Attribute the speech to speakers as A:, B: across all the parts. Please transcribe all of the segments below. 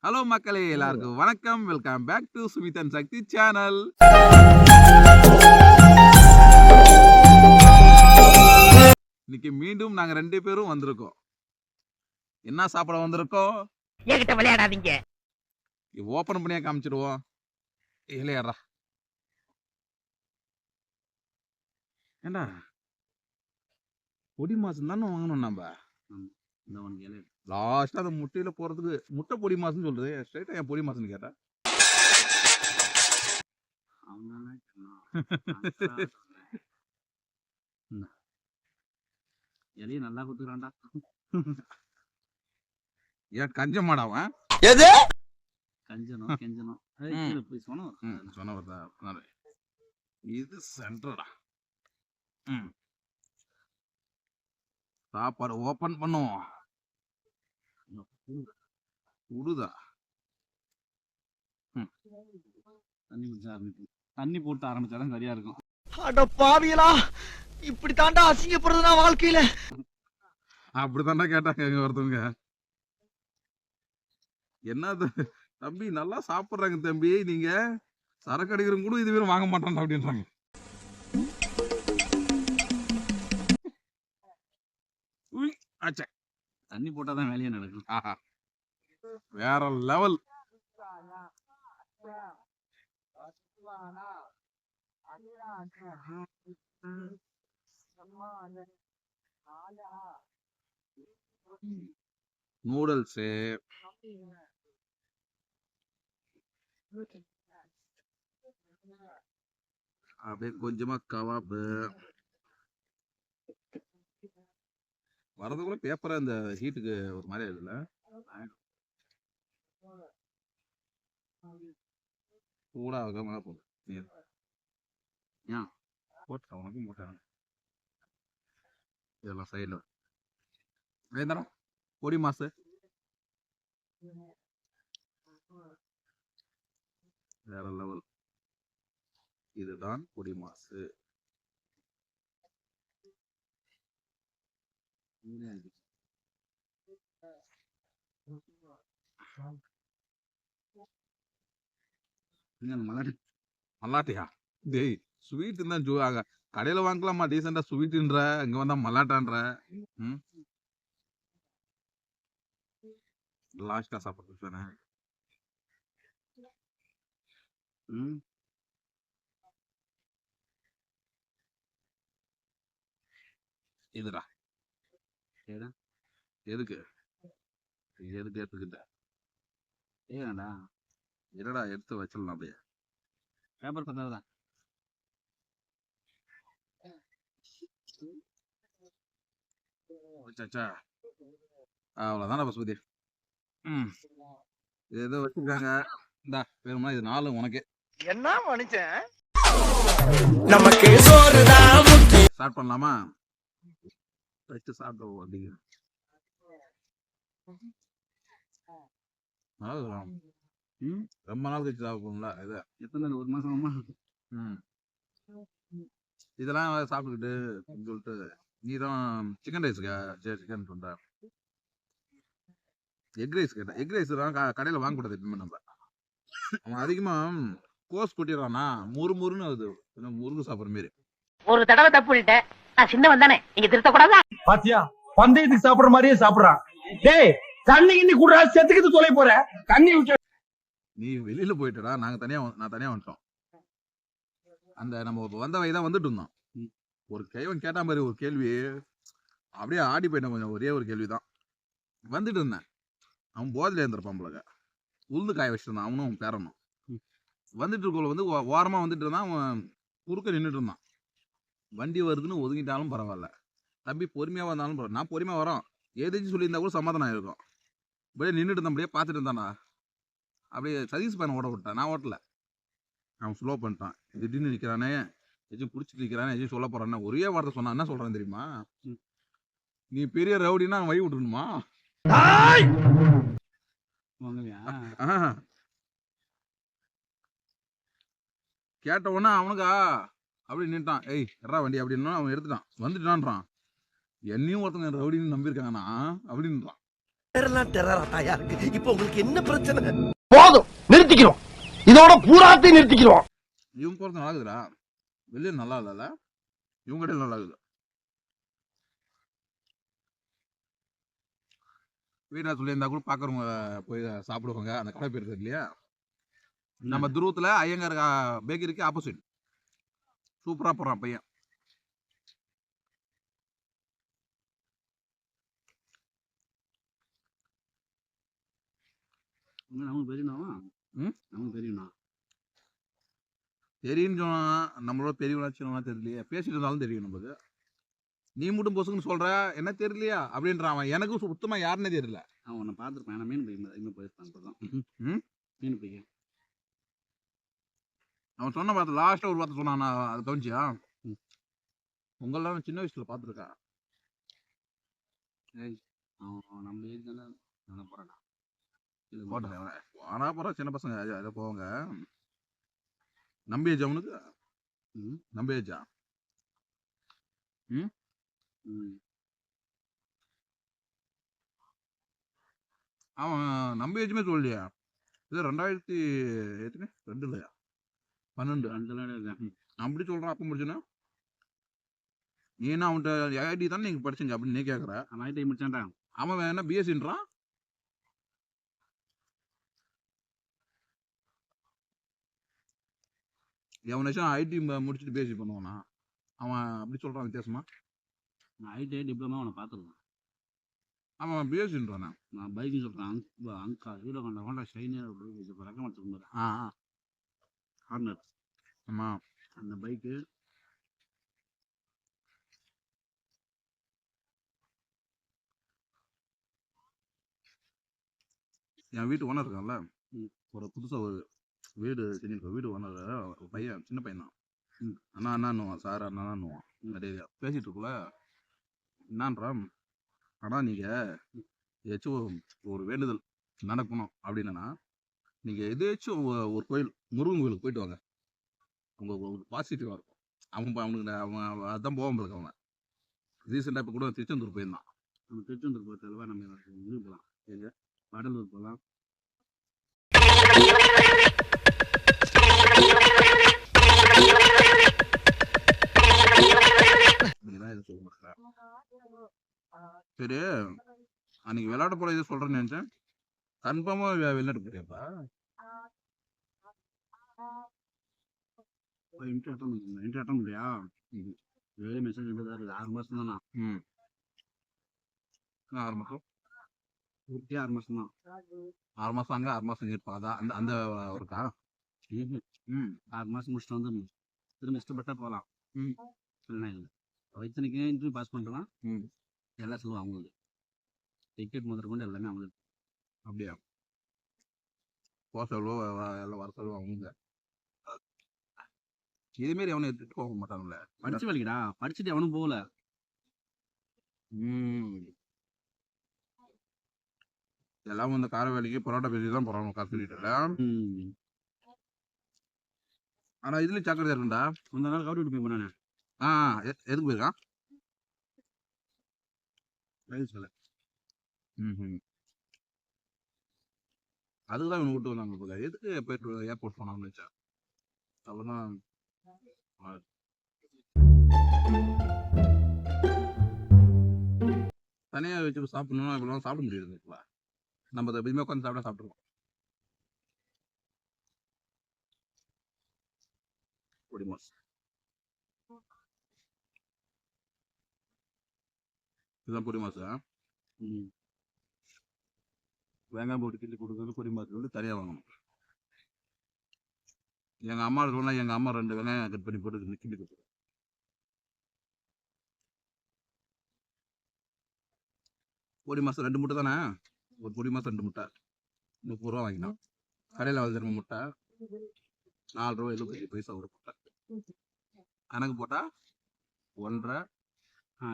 A: Hello மக்களே, எல்லாருக்கும் வணக்கம். Welcome back to Sumit and Shakti channel. இன்னைக்கு மீண்டும் நாங்க 2 பேரும் வந்திருக்கோம். என்ன சாப்பிட வந்திருக்கோம்?
B: என்கிட்ட விளையாடாதீங்க.
A: ஓபன் பண்ணியா காமிச்சிடுவோம். இல்லையாடா ஏண்டா பொடி மாசம் தானே வாங்கணும் நம்ம. லாஸ்டா அந்த முட்டையில போறதுக்கு முட்டை பொடி மாசம் சொல்றது, ஸ்ட்ரைட்டா என் பொடி மாசம்னு கேட்டா
C: எதையும் நல்லா குத்துக்கிறான்டா.
A: ஏன் கஞ்ச மாடாவன்
D: எது
C: கஞ்சனம் கெஞ்சனம் போய்
A: சொன்ன இது சென்டர்டா. சாப்பாடு ஓபன் பண்ணுவோம். உடுதா
C: தண்ணி குடிச்ச ஆரம்பிக்கும். தண்ணி போட்டு ஆரம்பிச்சாதான் சரியா இருக்கும்.
D: அட பாவியலா, இப்படி தாண்டா அசிங்கப்படுறதுனா வாழ்க்கையில.
A: அப்படித்தாண்டா கேட்டாங்க எங்க ஒருத்தவங்க. என்ன தம்பி நல்லா சாப்பிடுறாங்க தம்பி, நீங்க சரக்கு அடிக்கிறவங்க கூட இது பேரும் வாங்க மாட்டான்டா அப்படின்றாங்க.
C: தண்ணி போட்டாதான் வேலையா நடக்கும்.
A: ஆஹா, வேற லெவல். நூடுல்ஸ், அப்படியே கொஞ்சமா கவாப்பு, வரதுக்குள்ள பேப்பரா இந்த ஹீட்டுக்கு ஒரு மாதிரி ஆயிடுதுல. சூடா வைக்காம போதும். போட்டா உனக்கும் போட்டாங்க இதெல்லாம் சைட்ல வேந்தரம் பொடி மாசு. வேற லெவல். இதுதான் பொடி மாசு. மல்லாட்டியா? டேய் ஸ்வீட் தான் கடையில வாங்கலாமா டீசெண்டா ஸ்வீட்ன்ற, இங்க வந்தா மல்லாட்டான்ற. லாஸ்டா சாப்பிட்டு இதுடா. எதுக்கு எதுக்கு எடுத்துக்கிட்ட?
C: ஏடா
A: என்னடா எடுத்து வச்சிடலாம் அப்படியே.
C: பேப்பர் பத்தாதான்.
A: அவ்வளவுதான பசுபதி. ஏதோ வச்சிருக்காங்க. இந்தா வேணுமா, இது 4 உனக்கு.
D: என்ன மனுஷன், நமக்கு சோறுதான் முக்கியம்.
A: ஸ்டார்ட் பண்ணலாமா? ஃபர்ஸ்ட் சாப்பிடுவோம் அப்படிங்க. ரொம்ப நாள் கழிச்சு சாப்பிடுவோம்ல இது.
C: எத்தனை 1 மாசமா?
A: இதெல்லாம் சாப்பிட்டுக்கிட்டு சொல்லிட்டு நீ தான் சிக்கன் ரைஸுக்கா? சரி சிக்கன் சொல்ற. எக் ரைஸ் கேட்டேன். எக் ரைஸ் தான் கடையில் வாங்கக்கூடாது எப்பவுமே. நம்ம அவன் அதிகமா கோஸ் கொட்டிடுறானா, முறுமுறுன்னு அது முருகு சாப்பிட்ற மாரி.
B: ஒரு தடவை தப்பு பண்ணிட்டேன், நான் சின்னவன் தானே, நீங்க திருத்தக்கூடாதா?
D: பாத்தியா, பந்தயத்துக்கு சாப்பிடுற மாதிரியே சாப்பிடுறான். டேய் தண்ணி கிண்ணி குடுறா, செத்துக்கிட்டு தொலை போற. தண்ணி விட்டு
A: நீ வெளியில போயிட்டடா, நான் தனியா வந்துட்டோம். அந்த நம்ம வந்த வயதான் வந்துட்டு இருந்தோம். ஒரு கைவன் கேட்டா மாதிரி ஒரு கேள்வி, அப்படியே ஆடி போயிட்டேன் கொஞ்சம். ஒரே ஒரு கேள்விதான். வந்துட்டு இருந்தேன், அவன் போதில இருந்திருப்பான் போலக. உளுந்து காய வச்சிருந்தான் அவனும் பேரனும். வந்துட்டு இருக்கோல வந்து ஓரமா வந்துட்டு இருந்தான். அவன் குறுக்க நின்றுட்டு இருந்தான். வண்டி வருதுன்னு ஒதுங்கிட்டாலும் பரவாயில்ல, தம்பி பொறுமையா வந்தாலும் பரவாயில்ல. நான் பொறுமையா வரோம், ஏதாச்சும் சொல்லியிருந்தா கூட சமாதானம் ஆயிருக்கும். அப்படியே நின்றுட்டு இருந்தான், அப்படியே பார்த்துட்டு இருந்தானா. அப்படியே சதீஷ் பையனை ஓட விட்டான், நான் ஓட்டல. அவன் ஸ்லோ பண்ணிட்டான். திடீர்னு நிற்கிறானே, எதுவும் பிடிச்சிட்டு நிற்கிறானே, எதுவும் சொல்ல போறானே, ஒரே வார்த்தை சொன்னான். என்ன சொல்றான் தெரியுமா? நீ பெரிய ரவுடினா வை விட்டுருணுமா? கேட்ட உடனே அவனுக்கா அப்படி நின்ட்டான். ஏய் எறா வண்டி அப்படின்னா அவன் எடுத்துட்டான், வந்துட்டான்றான். என்னையும் ஒருத்தங்க ரவுடின்னு நம்பியிருக்காங்கண்ணா அப்படின்றான்.
E: டெரராட்டாயா இருக்கு. இப்போ உங்களுக்கு என்ன பிரச்சனை?
D: போதும், நிறுத்திக்கிறோம். இதோட பூராத்தையும் நிறுத்திக்கிறோம்.
A: இவங்க போறது நல்லா இருக்குதுடா. வெளியே நல்லா இல்லைல்ல, இவங்க கடையில் நல்லா இருக்குது. வீடா சொல்லியிருந்தா கூட பார்க்குறவங்க போய் சாப்பிடுவாங்க. அந்த கடை பேர் இருக்கு இல்லையா, நம்ம துருவத்தில் ஐயங்கார் பேக்கரிக்கு ஆப்போசிட். சூப்பராக போடுறான் பையன்.
C: நமக்கு பெரியவனா
A: ம்
C: நமக்கு பெரியவனா
A: தெரியும்னு சொன்னா நம்மளோட பெரியவனா சின்னவனா தெரியலையே, பேசிட்டு இருந்தாலும் தெரியும் நமக்கு. நீ மட்டும் பொசுக்குன்னு சொல்ற, என்ன தெரியலையா அப்படின்றான் அவன். எனக்கு சுத்தமா யாருன்னே தெரியல.
C: அவன் உன்னை பார்த்துருப்பான். ஏன்னா மீன் பிடிக்கும் இன்னும் போயிருப்பான். இப்போதான்
A: ம்
C: மீன் பிடிக்கும்.
A: அவன் சொன்ன பார்த்து லாஸ்ட்டாக ஒரு வார்த்தை சொன்னான், நான் அதை கவனிச்சியா? உங்களெல்லாம் சின்ன வயசுல பார்த்துருக்கேன்.
C: அவன் நம்ம ஏஜ் தானே நான் போறானா
A: போட்டேன் ஆனா போகிற சின்ன பசங்க அதை போவாங்க. நம்பியேஜா அவனுக்கு? நம்பியேஜா? ம் அவன் நம்பியேஜுமே சொல்லலையா? இது 2000 எத்தனை 2 12 அப்படி சொல்கிறான். அப்போ முடிச்சுன்னா நீ என்ன அவன்கிட்ட ஐடி தானே நீங்கள் படிச்சீங்க அப்படின்னு நீ கேட்குற.
C: அவன் ஐடி முடிச்சான்டா.
A: அவன் என்ன பிஎஸ்சின்றான். எவனாச்சும் ஐடி முடிச்சுட்டு பிஎஸ்சி பண்ணுவானா? அவன் அப்படி சொல்கிறான் வித்தியாசமா.
C: நான் ஐடி டிப்ளமா அவனை பார்த்துருக்கேன்.
A: அவன் பிஎஸ்சின்றானே.
C: நான் பைக்கு சொல்கிறேன். Anga hero Honda Honda shinier ரகம் வச்சுருந்தாரு. ஹார்னர்.
A: ஆமாம்.
C: அந்த பைக்கு
A: என் வீட்டு ஓனர் இருக்கான்ல, ஒரு புதுசாக ஒரு வீடு செஞ்சிருக்க வீடு ஓனர் பையன், சின்ன பையன் தான். அண்ணா அண்ணான்னுவான், சார் அண்ணான்னுவான். நிறைய பேசிகிட்டு இருக்குள்ள என்னான்றான், ஆனால் நீங்கள் ஏதாச்சும் ஒரு வேண்டுதல் நடக்கணும் அப்படின்னா நீங்கள் எதாச்சும் ஒரு கோயில், முருகன் கோயிலுக்கு போயிட்டு வாங்க, உங்களுக்கு பாசிட்டிவாக இருக்கும். அவன் அதான் போவான் போலுக்கு. அவன் ரீசெண்டாக இப்போ கூட திருச்செந்தூர் போயிருந்தான்.
C: நம்ம திருச்செந்தூர் போகிறதுல நம்ம இது போகலாம், எங்கே வடலூர் போகலாம்.
A: சரி, அன்னைக்கு விளையாட போல இது சொல்றேன்னு நினைச்சேன். கன்ஃபார்மா வெளிநாட்டு போறியாப்பா?
C: இன்டர் அட்டன் முடியா? வேலை மெசேஜ் 6 மாதம் தானா?
A: 6 மாதம்
C: 6 மாதம் தான்.
A: 6 மாதம் அங்கே 6 மாதம் இருப்பா. அதான் அந்த அந்த ஒருக்கா
C: 6 மாதம் முடிச்சுட்டு வந்து திரும்ப இஷ்டப்பட்டா போகலாம். இல்லைன்னா இல்லை. இத்தனைக்கு இன்டர்வியூ பாஸ் பண்ணுறோன்னா எல்லா செலவும் அவங்களுக்கு. டிக்கெட் முதல் கொண்டு எல்லாமே அவங்களுக்கு.
A: அப்படியா? போக செலவோ எல்லாம் வர செலவோ அவங்க. இதுமாரி அவனை எடுத்துட்டு போக மாட்டாங்கல்ல.
C: படிச்சு வேலைக்குடா, படிச்சுட்டு அவனும் போகல.
A: எல்லாம் இந்த கார வேலைக்கு பரோட்டா பேசி தான் போறாங்க காசு சொல்லிட்டுல. ஆனா இதுல சக்கரை இருக்குண்டா.
C: அந்த நாள் கவுடி விட்டு போய் போனானே.
A: எதுக்கு போயிருக்கான்?
C: ரயில் சொல்ல.
A: அதுக்குதான் இவனை விட்டு வந்தாங்க போல. எதுக்கு போயிட்டு ஏர்போர்ட் போனான்னு வச்சா அவ்வளோதான். தனியா வச்சு சாப்பிடணும்னா இவ்வளோ சாப்பிட முடியாது. நம்ம அதை எதுவுமே உட்காந்து சாப்பிட்டுருவோம். பொடி மாஸ் இதுதான் பொடி மாசு. வெங்காயம் போட்டு கிள்ளி கொடுக்குறது பொடி மாசு வந்து தனியாக வாங்கணும். எங்கள் அம்மா சொன்னா எங்கள் அம்மா 2 வெங்காயம் கட் பண்ணி போட்டு கிள்ளி கொடுத்துருவோம். பொடி மாசம் 2 முட்டை தானே. ஒரு பொடி மாசம் 2 முட்டை 30 ரூபா வாங்கினோம். கடையில் வந்து முட்டை 4 ரூபா 75 பைசா ஒரு முட்டை. கணக்கு போட்டா 1.5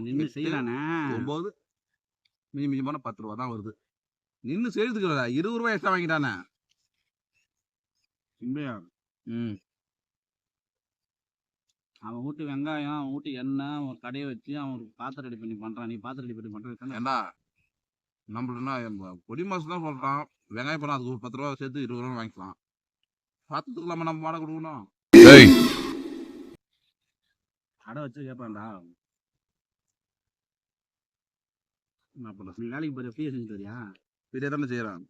C: நின்று செய்யறானே
A: 9 மிஞ்சி 10 ரூபா தான் வருது. நின்று செய்யறதுக்கு 20 ரூபாய் எக்ஸ்ட்ரா வாங்கிட்டானே.
C: அவன் வீட்டு வெங்காயம், அவன் வீட்டு எண்ணெய், அவன் கடையை வச்சு அவன் ஒரு பாத்திரம் ரெடி பண்ணி பண்றான். நீ பாத்திரம் ரெடி பண்ணி பண்றது
A: ஏண்டா நம்மளுன்னா பொடி மாசம் தான் சொல்றான், வெங்காயம் பழம் அதுக்கு 10 ரூபா சேர்த்து 20 ரூபா வாங்கிக்கலாம். பார்த்துட்டு இல்லாம நம்ம வாடகை கொடுக்கணும்.
C: கடை வச்சு கேட்பான்டா. என்ன பண்ண நீ வேலைக்கு போகிற ஃப்ரீயாக செஞ்சு தரியா?
A: ஃப்ரீயாக தானே செய்யறான்,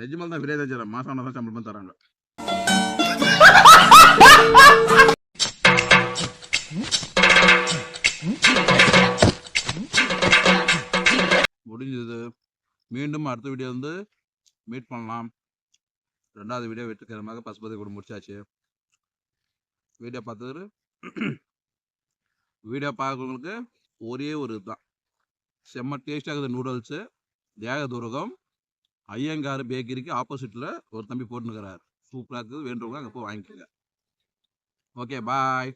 A: நிஜமால் தான் ஃப்ரீயாக தான் செய்யறான். மாசம் ஆனால் தான் சம்பளம் பண்ணி தராங்க. முடிஞ்சது. மீண்டும் அடுத்த வீடியோ வந்து மீட் பண்ணலாம். 2வது வீடியோ வெற்றிகரமாக பசுபதி கூட முடிச்சாச்சு. வீடியோ பார்த்தது வீடியோ பார்க்குறவங்களுக்கு ஒரே ஒரு இதுதான், செம்ம டேஸ்டாக இருக்குது நூடுல்ஸு. தியாகதுருகம் ஐயங்கார் பேக்கரிக்கு ஆப்போசிட்டில் ஒரு தம்பி போட்டுனுக்கிறார். சூப்பராக இருக்குது, வேண்டுறவங்க அங்கே போய் வாங்கிக்கோங்க. ஓகே, பாய்.